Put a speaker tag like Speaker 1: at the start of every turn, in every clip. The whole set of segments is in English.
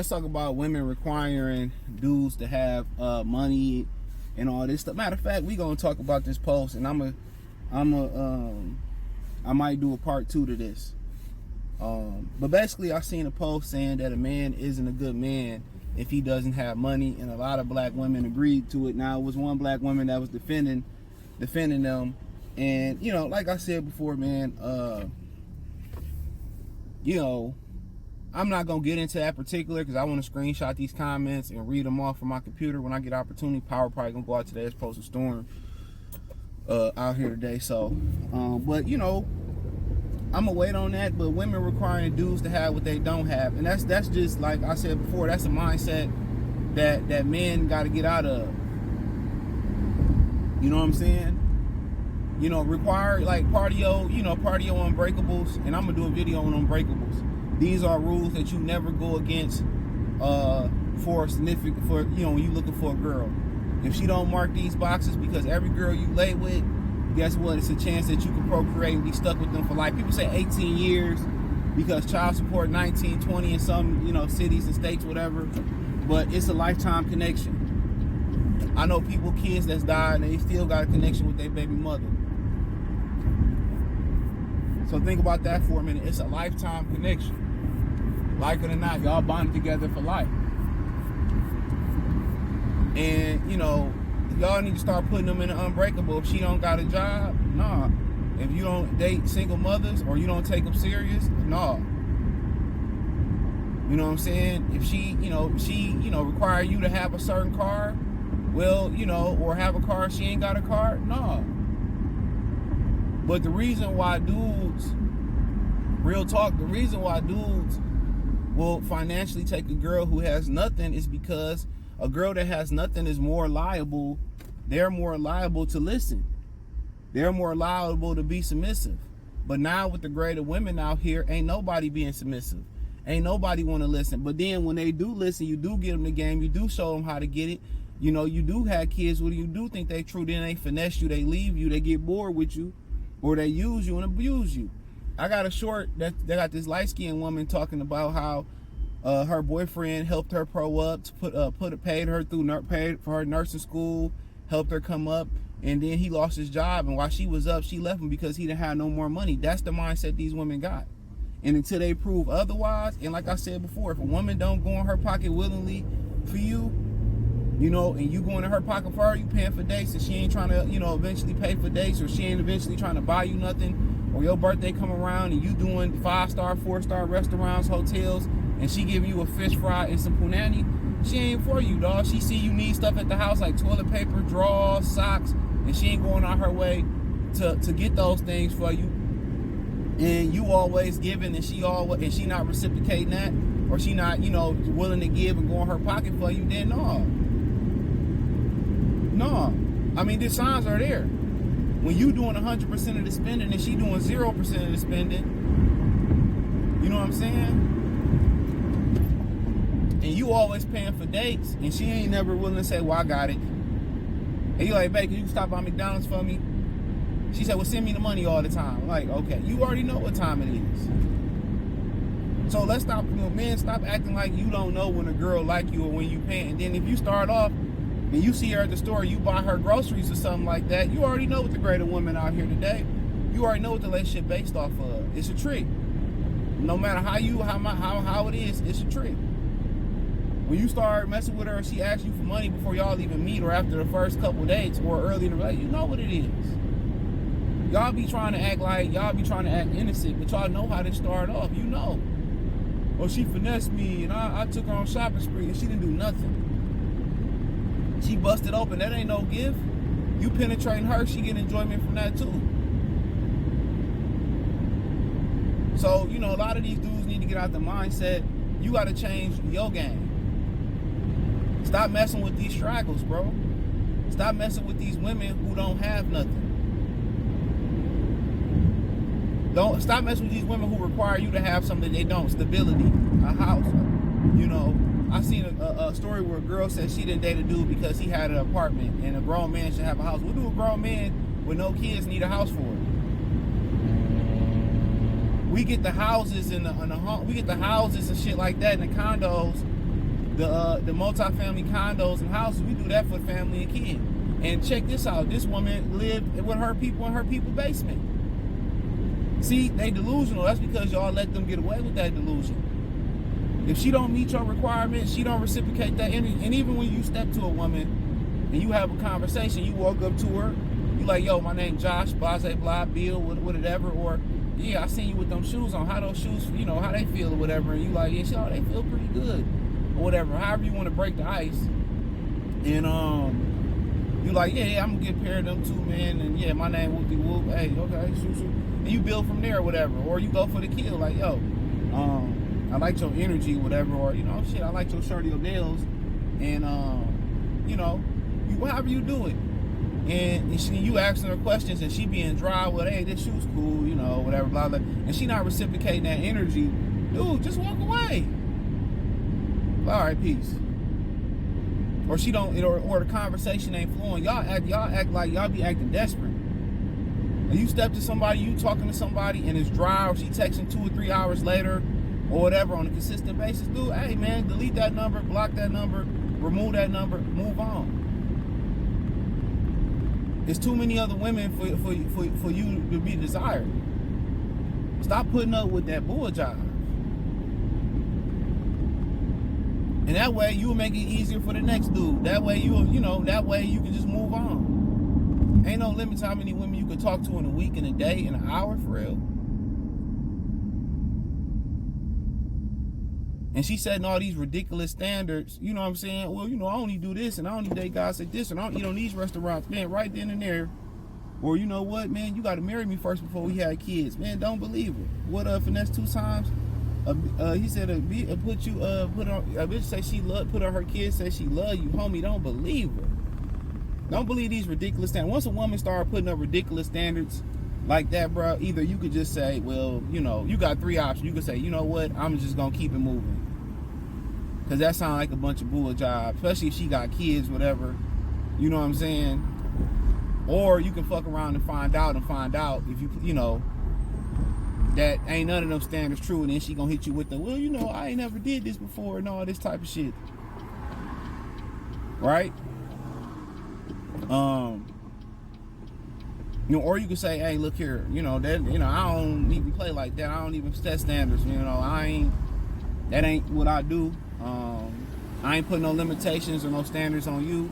Speaker 1: let's talk about women requiring dudes to have money and all this stuff. Matter of fact, we gonna talk about this post, and I might do a part 2 to this. But basically, I seen a post saying that a man isn't a good man if he doesn't have money, and a lot of black women agreed to it. Now, it was one black woman that was defending them, and you know, like I said before, man, you know, I'm not gonna get into that particular because I want to screenshot these comments and read them off from my computer when I get opportunity. Power probably gonna go out today. It's supposed to storm out here today, so but you know, I'm gonna wait on that. But women requiring dudes to have what they don't have, and that's just like I said before. That's a mindset that men got to get out of. You know what I'm saying? You know, require like Partio Unbreakables, and I'm gonna do a video on Unbreakables. These are rules that you never go against for you know, when you looking for a girl. If she don't mark these boxes, because every girl you lay with, guess what? It's a chance that you can procreate and be stuck with them for life. People say 18 years because child support 19, 20 in some, you know, cities and states, whatever. But it's a lifetime connection. I know people, kids that's died, and they still got a connection with their baby mother. So think about that for a minute. It's a lifetime connection. Like it or not, y'all bonded together for life. And, you know, y'all need to start putting them in an unbreakable. If she don't got a job, nah. If you don't date single mothers or you don't take them serious, nah. You know what I'm saying? If she require you to have a certain car, well, you know, or have a car, she ain't got a car, nah. But the reason why dudes, real talk, the reason why dudes will financially take a girl who has nothing is because a girl that has nothing is more liable. They're more liable to listen. They're more liable to be submissive. But now with the greater women out here, ain't nobody being submissive. Ain't nobody want to listen. But then when they do listen, you do get them the game. You do show them how to get it. You know, you do have kids with you. You do think they true. Then they finesse you. They leave you. They get bored with you. Or they use you and abuse you. I got a short that they got this light-skinned woman talking about how her boyfriend helped her pro up, to paid for her nursing school, helped her come up, and then he lost his job, and while she was up, she left him because he didn't have no more money. That's the mindset these women got. And until they prove otherwise, and like I said before, if a woman don't go in her pocket willingly for you, you know, and you going in her pocket for her, you paying for dates, and she ain't trying to, you know, eventually pay for dates, or she ain't eventually trying to buy you nothing, or your birthday come around and you doing 5-star, 4-star restaurants, hotels, and she giving you a fish fry and some punani, she ain't for you, dog. She see you need stuff at the house like toilet paper, drawers, socks, and she ain't going on her way to get those things for you. And you always giving, and she not reciprocating that, or she not, you know, willing to give and go in her pocket for you, then no. I mean, the signs are there. When you doing 100% of the spending and she doing 0% of the spending, you know what I'm saying? And you always paying for dates, and she ain't never willing to say, well, I got it. And you like, babe, can you stop by McDonald's for me? She said, well, send me the money all the time. I'm like, okay, you already know what time it is. So let's stop, you know, men, stop acting like you don't know when a girl like you or when you paying. And then if you start off and you see her at the store, you buy her groceries or something like that, you already know what the greater women out here today. You already know what the relationship based off of. It's a trick. No matter how it is, it's a trick. When you start messing with her and she asks you for money before y'all even meet, or after the first couple dates, or early in the relationship, you know what it is. Y'all be trying to act innocent, but y'all know how to start off. You know. Well, she finessed me, and I took her on shopping spree, and she didn't do nothing. She busted open. That ain't no gift. You penetrating her, she get enjoyment from that too. So, you know, a lot of these dudes need to get out the mindset. You got to change your game. Stop messing with these straggles, bro. Stop messing with these women who don't have nothing. Don't stop messing with these women who require you to have something they don't. Stability, a house. You know, I seen a story where a girl said she didn't date a dude because he had an apartment, and a grown man should have a house. What do a grown man with no kids need a house for? We get the houses and we get the houses and shit like that, and the condos, the multi-family condos and houses, we do that for family and kids. And check this out. This woman lived with her people in her people basement. See, they delusional. That's because y'all let them get away with that delusion. If she don't meet your requirements, she don't reciprocate that energy. And even when you step to a woman and you have a conversation, you walk up to her, you like, yo, my name Josh, blah, blah, Bill, whatever, or yeah, I seen you with them shoes on. How those shoes, you know, how they feel or whatever. And you like, yeah, shit, they feel pretty good or whatever. However you want to break the ice. And you like, yeah, I'm gonna get a pair of them too, man. And yeah, my name Whoopie Whoop. Hey, okay, shoot. And you build from there or whatever. Or you go for the kill, like, yo, I like your energy or whatever. Or, you know, shit, I like your shirt or your nails. And, you know, however you do it. And you asking her questions and she being dry, well, hey, this shoe's cool, you know, whatever, blah, blah. And she not reciprocating that energy. Dude, just walk away. All right, peace. Or she don't, or the conversation ain't flowing. Y'all act like y'all be acting desperate. And you step to somebody, you talking to somebody and it's dry, or she texting 2 or 3 hours later or whatever on a consistent basis. Dude, hey man, delete that number, block that number, remove that number, move on. There's too many other women for you to be desired. Stop putting up with that bull job. And that way you'll make it easier for the next dude. That way that way you can just move on. Ain't no limit to how many women you can talk to in a week, in a day, in an hour, for real. And she setting all these ridiculous standards, you know what I'm saying? Well, you know, I only do this and I only date guys like this and I don't eat on these restaurants. Man, right then and there. Or you know what, man, you got to marry me first before we had kids. Man, don't believe it. What, finesse 2 times? He said, a bitch say she put on her kids, say she love you. Homie, don't believe her. Don't believe these ridiculous standards. Once a woman start putting up ridiculous standards like that, bro, either you could just say, well, you know, you got 3 options. You could say, you know what, I'm just going to keep it moving. Because that sounds like a bunch of bull jobs, especially if she got kids, whatever. You know what I'm saying? Or you can fuck around and find out if you know, that ain't none of them standards true, and then she gonna hit you with the, well, you know, I ain't never did this before and all this type of shit. Right? You know, or you can say, hey, look here, you know, that, you know, I don't even play like that. I don't even set standards, you know, that ain't what I do. I ain't putting no limitations or no standards on you.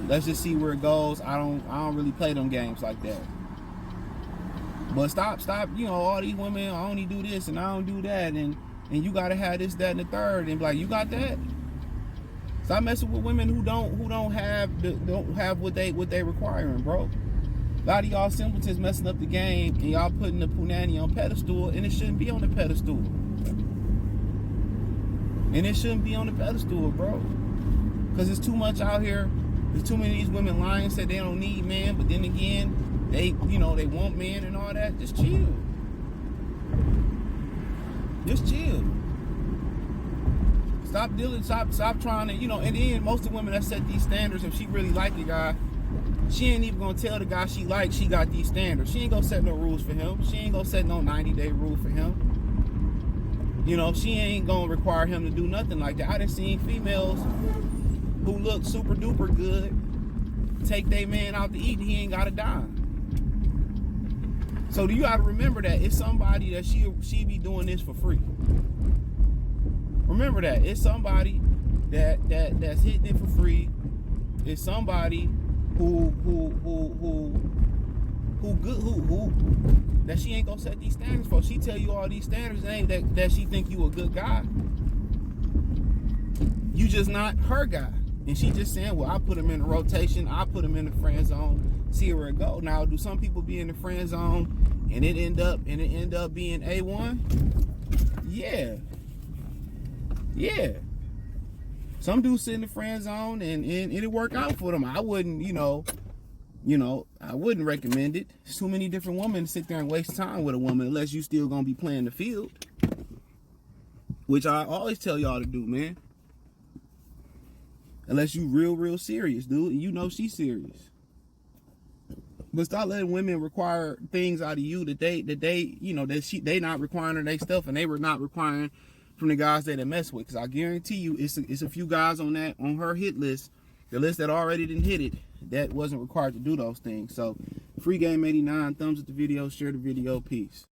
Speaker 1: Let's just see where it goes. I don't really play them games like that. But stop, you know, all these women, I only do this and I don't do that, and you gotta have this, that, and the third, and be like, you got that? Stop messing with women who don't have what they requiring, bro. A lot of y'all simpletons messing up the game, and y'all putting the punani on pedestal, and it shouldn't be on the pedestal. And it shouldn't be on the pedestal, bro. Because there's too much out here. There's too many of these women lying, say they don't need men, but then again, they want men and all that. Just chill. Just chill. Stop trying to, you know, and then most of the women that set these standards, if she really like the guy, she ain't even gonna tell the guy she got these standards. She ain't gonna set no rules for him. She ain't gonna set no 90-day rule for him. You know, she ain't gonna require him to do nothing like that. I done seen females who look super duper good take their man out to eat and he ain't got a dime. So you gotta remember that it's somebody that she be doing this for free. Remember that it's somebody that's hitting it for free. It's somebody who that she ain't gonna set these standards for. She tell you all these standards, and ain't that she think you a good guy. You just not her guy. And she just saying, well, I put him in the rotation, I put him in the friend zone, see where it go. Now, do some people be in the friend zone and it end up being A1? Yeah. Yeah. Some dudes sit in the friend zone and it'll work out for them. I wouldn't, I wouldn't recommend it. There's too many different women to sit there and waste time with a woman unless you still gonna be playing the field. Which I always tell y'all to do, man. Unless you real serious, dude. And you know she's serious. But stop letting women require things out of you that they not requiring their stuff, and they were not requiring from the guys that mess with. Because I guarantee you, it's a few guys on her hit list, the list that already didn't hit it, that wasn't required to do those things. So, Free Game 89, thumbs up the video, share the video, peace.